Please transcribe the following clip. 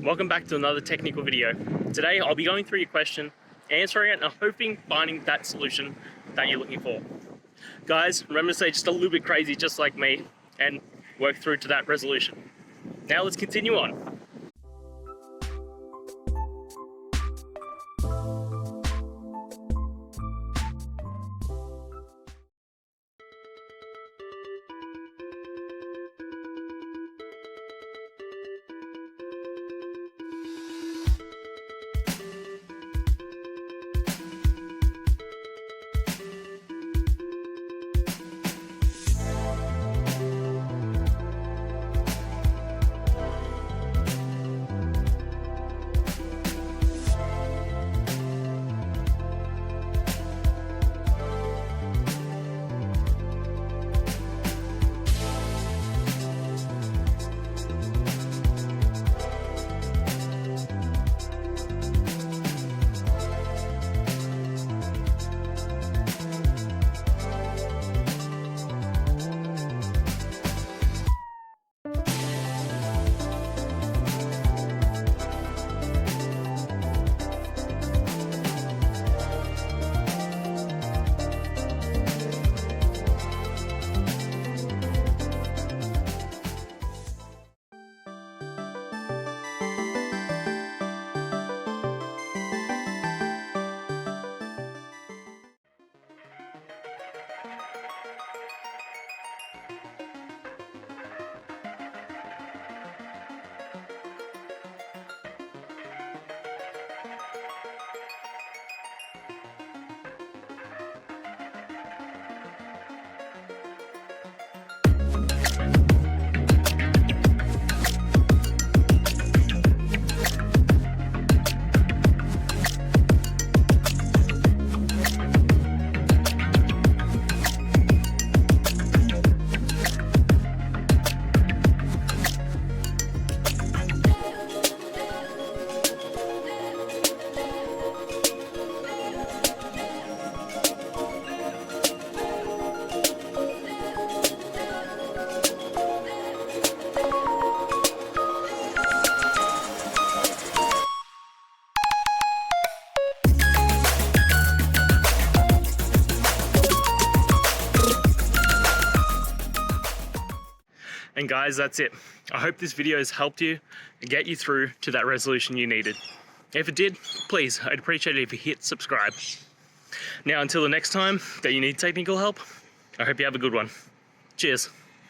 welcome back to another technical video. Today I'll be going through your question, answering it, and hoping finding that solution that you're looking for. Guys, remember to stay just a little bit crazy just like me and work through to that resolution. Now let's continue on. And guys, that's it. I hope this video has helped you and get you through to that resolution you needed. If it did, please, I'd appreciate it if you hit subscribe. Now, until the next time that you need technical help, I hope you have a good one. Cheers.